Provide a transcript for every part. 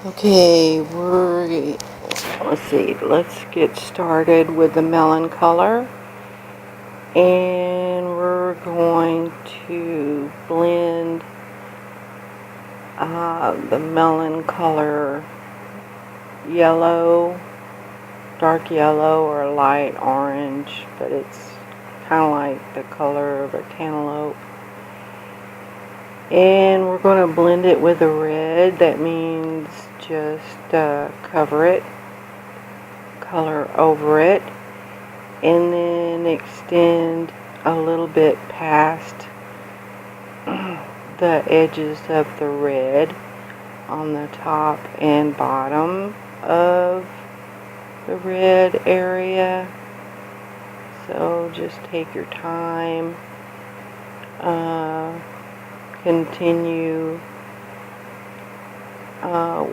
Okay, let's see, let's get started with the melon color. And we're going to blend the melon color yellow, dark yellow or light orange, but it's kind of like the color of a cantaloupe. And we're going to blend it with the red. That means just cover it, color over it, and then extend a little bit past the edges of the red on the top and bottom of the red area. So just take your time. Continue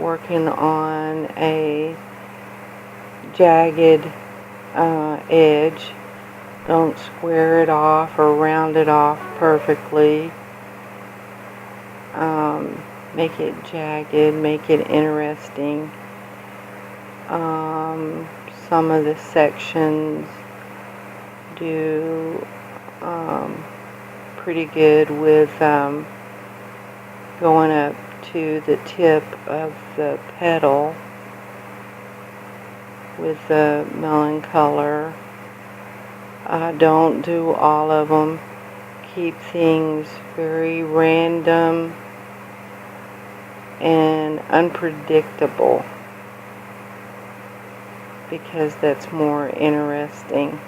working on a jagged edge. Don't square it off or round it off perfectly. Make it jagged, make it interesting. Some of the sections do pretty good with going up to the tip of the petal with the melon color. Don't do all of them. Keep things very random and unpredictable, because that's more interesting,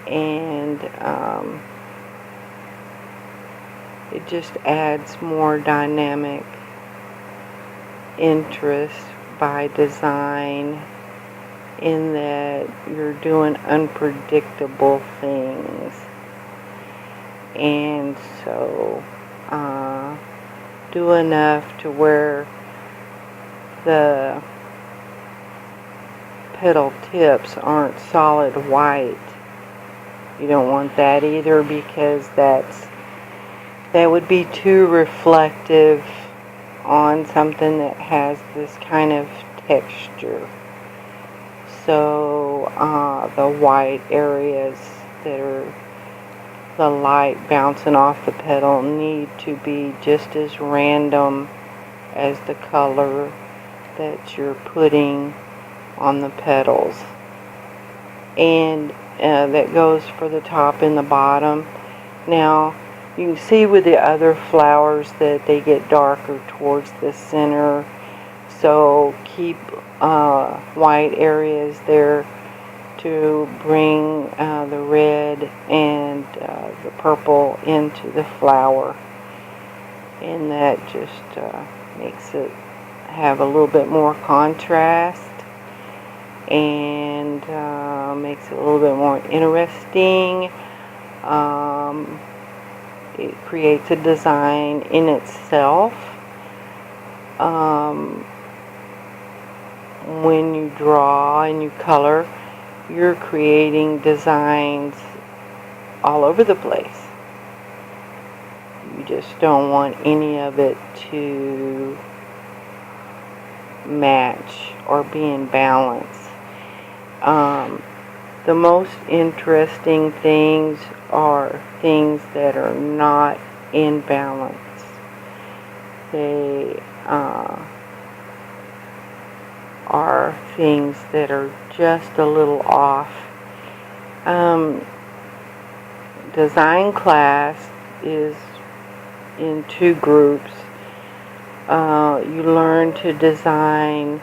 and it just adds more dynamic interest by design, in that you're doing unpredictable things. And so do enough to where the petal tips aren't solid white. You don't want that either, because that would be too reflective on something that has this kind of texture. So the white areas that are the light bouncing off the petal need to be just as random as the color that you're putting on the petals. And that goes for the top and the bottom. Now, you can see with the other flowers that they get darker towards the center. So keep white areas there to bring the red and the purple into the flower. And that just makes it have a little bit more contrast, and makes it a little bit more interesting. It creates a design in itself. When you draw and you color, you're creating designs all over the place. You just don't want any of it to match or be in balance. The most interesting things are things that are not in balance. They are things that are just a little off. Design class is in two groups. You learn to design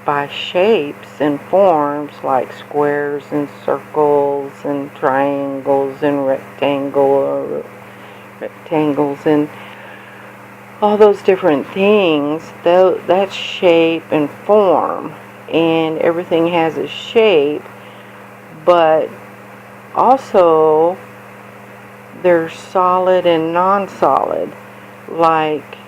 by shapes and forms, like squares and circles and triangles and rectangles and all those different things. That's shape and form, and everything has a shape, but also there's solid and non-solid. Like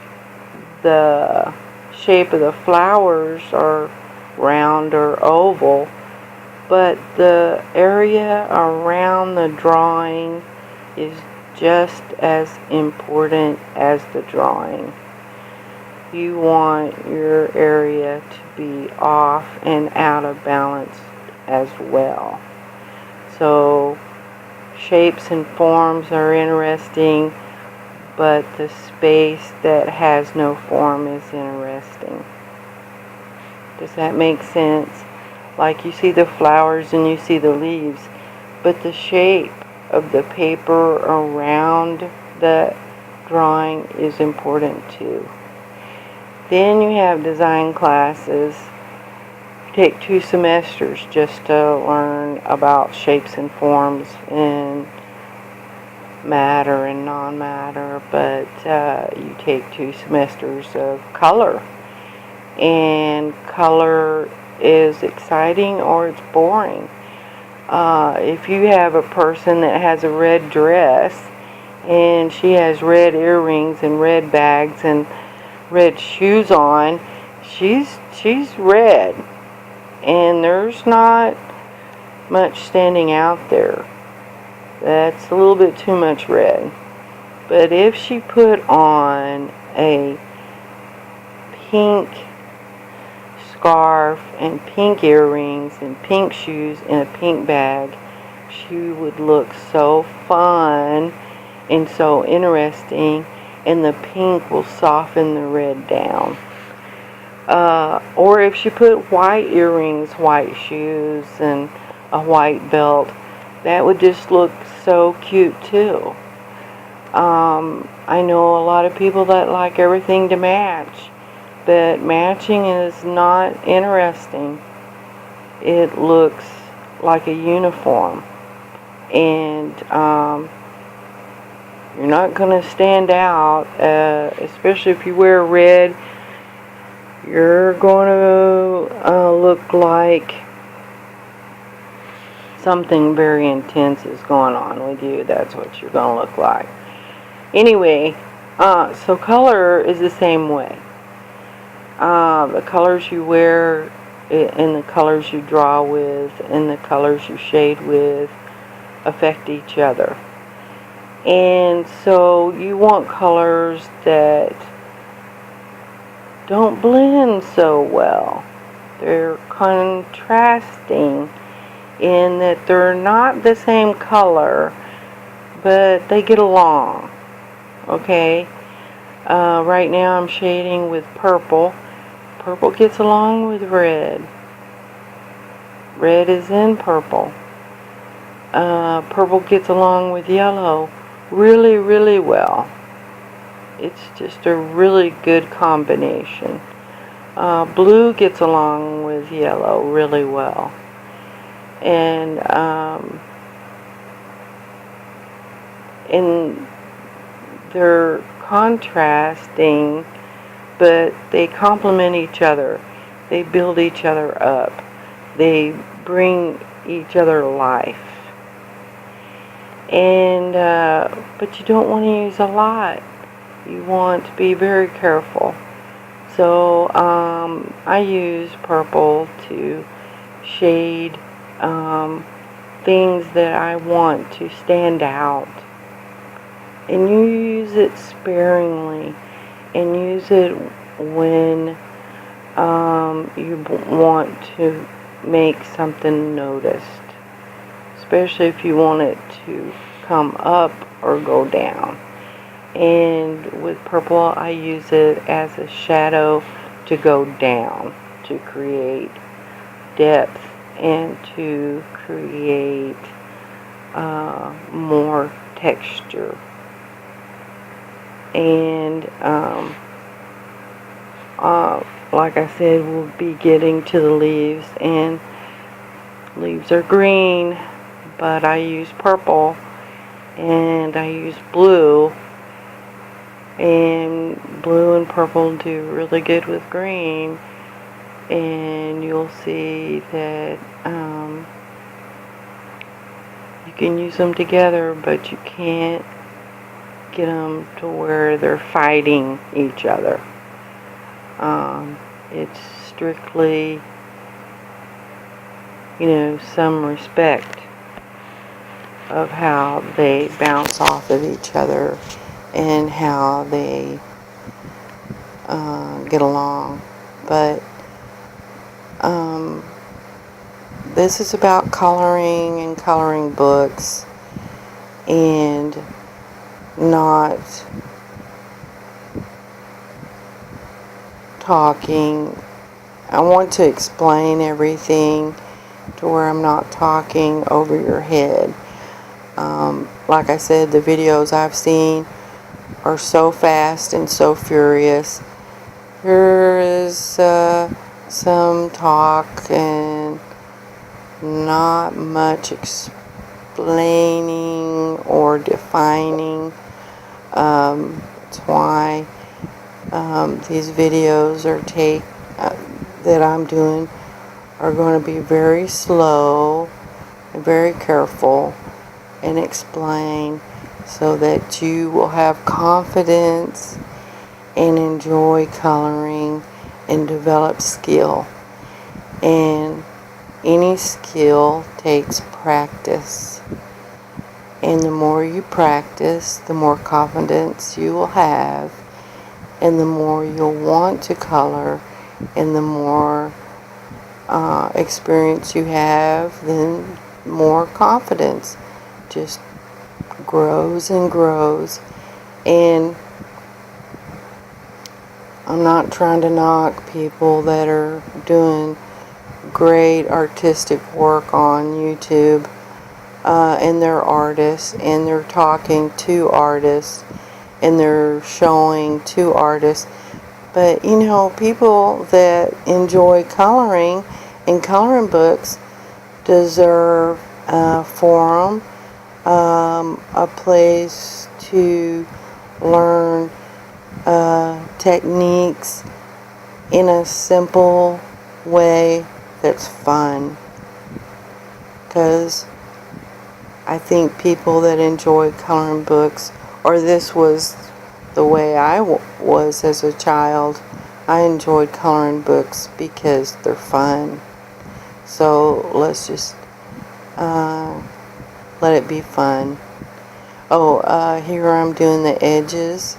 the shape of the flowers are round or oval, but the area around the drawing is just as important as the drawing. you want your area to be off and out of balance as well. So shapes and forms are interesting, but the space that has no form is interesting. Does that make sense? Like you see the flowers and you see the leaves, but the shape of the paper around the drawing is important too. Then you have design classes. Take 2 semesters just to learn about shapes and forms and matter and non-matter, but you take 2 semesters of color, and color is exciting or it's boring. If you have a person that has a red dress and she has red earrings and red bags and red shoes on, she's red, and there's not much standing out there. That's a little bit too much red. But if she put on a pink scarf and pink earrings and pink shoes and a pink bag, she would look so fun and so interesting, and the pink will soften the red down. Or if she put white earrings, white shoes, and a white belt, that would just look so cute too. I know a lot of people that like everything to match, but matching is not interesting. It looks like a uniform, and you're not going to stand out, especially if you wear red. You're going to look like something very intense is going on with you. That's what you're going to look like. Anyway, so color is the same way. The colors you wear and the colors you draw with and the colors you shade with affect each other. And so you want colors that don't blend so well. They're contrasting in that they're not the same color, but they get along. Okay? Right now I'm shading with purple. Purple gets along with red. Red is in purple. Purple gets along with yellow really, really well. It's just a really good combination. Blue gets along with yellow really well. And they're contrasting, but they complement each other. They build each other up. They bring each other life. And but you don't want to use a lot. You want to be very careful. So I use purple to shade things that I want to stand out. And you use it sparingly, and use it when you want to make something noticed, especially if you want it to come up or go down. And with purple, I use it as a shadow to go down, to create depth and to create more texture. And like I said, we'll be getting to the leaves, and leaves are green, but I use purple and I use blue, and blue and purple do really good with green. And you'll see that you can use them together, but you can't get them to where they're fighting each other. It's strictly, some respect of how they bounce off of each other and how they get along. But this is about coloring and coloring books, and not talking. I want to explain everything to where I'm not talking over your head. Like I said, the videos I've seen are so fast and so furious. Here is some talk and not much explaining or defining. That's why these videos that I'm doing are going to be very slow and very careful and explain, so that you will have confidence and enjoy coloring and develop skill. And any skill takes practice. And the more you practice, the more confidence you will have, and the more you'll want to color, and the more experience you have, then more confidence just grows and grows. And I'm not trying to knock people that are doing great artistic work on YouTube, and they're artists, and they're talking to artists, and they're showing to artists. But you know, people that enjoy coloring and coloring books deserve a forum, a place to learn techniques in a simple way that's fun. Because I think people that enjoy coloring books, or this was the way I was as a child, I enjoyed coloring books because they're fun. So let's just let it be fun. Oh, here I'm doing the edges.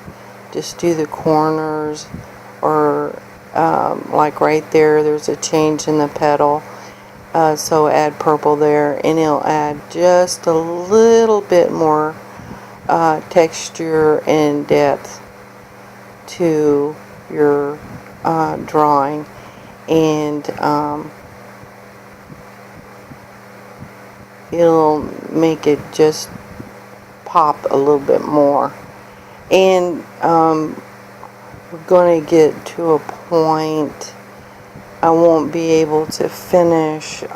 Just do the corners, or like right there, there's a change in the petal. So add purple there, and it'll add just a little bit more texture and depth to your drawing. And it'll make it just pop a little bit more. And we're going to get to a point I won't be able to finish. You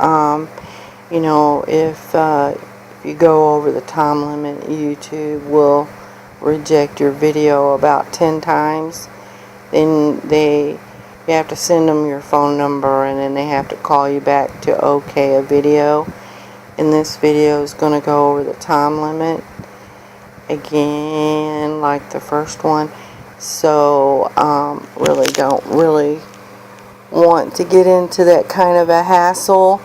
know, if you go over the time limit, YouTube will reject your video about 10 times. Then you have to send them your phone number, and then they have to call you back to okay a video. And this video is going to go over the time limit again, like the first one. So really don't want to get into that kind of a hassle.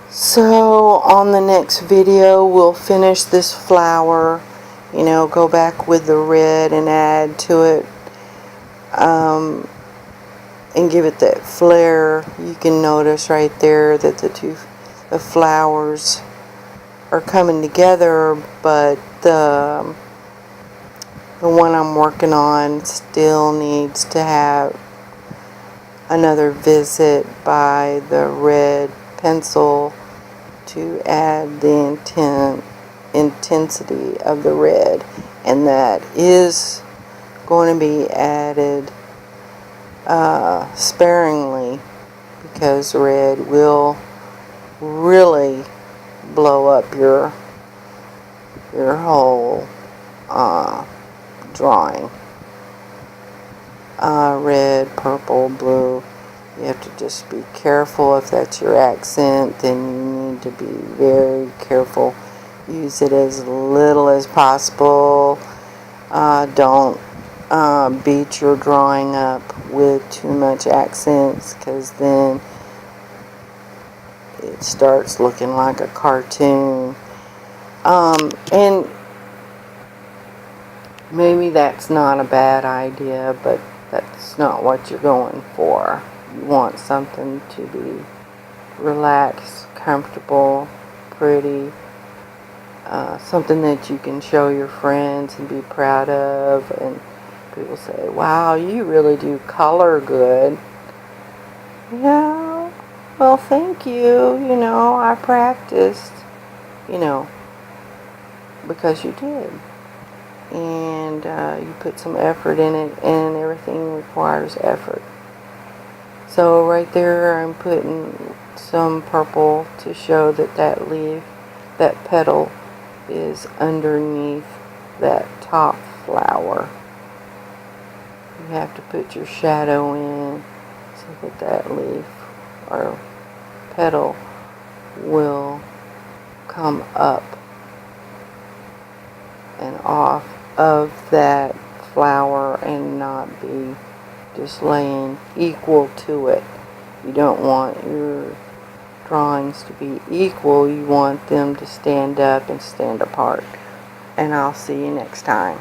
So on the next video, we'll finish this flower, you know, go back with the red and add to it, and give it that flare. You can notice right there that the flowers are coming together, but the one I'm working on still needs to have another visit by the red pencil to add the intensity of the red, and that is going to be added sparingly, because red will really blow up your whole drawing. Red, purple, blue. You have to just be careful. If that's your accent, then you need to be very careful. Use it as little as possible. Don't beat your drawing up with too much accents, because then it starts looking like a cartoon. And maybe that's not a bad idea, but that's not what you're going for. You want something to be relaxed, comfortable, pretty, something that you can show your friends and be proud of, and people say, wow, you really do color good. Yeah, well, thank you, I practiced, because you did. And you put some effort in it, and everything requires effort. So right there I'm putting some purple to show that that leaf, that petal, is underneath that top flower. You have to put your shadow in so that that leaf or petal will come up and off of that flower and not be just laying equal to it. You don't want your drawings to be equal. You want them to stand up and stand apart. And I'll see you next time.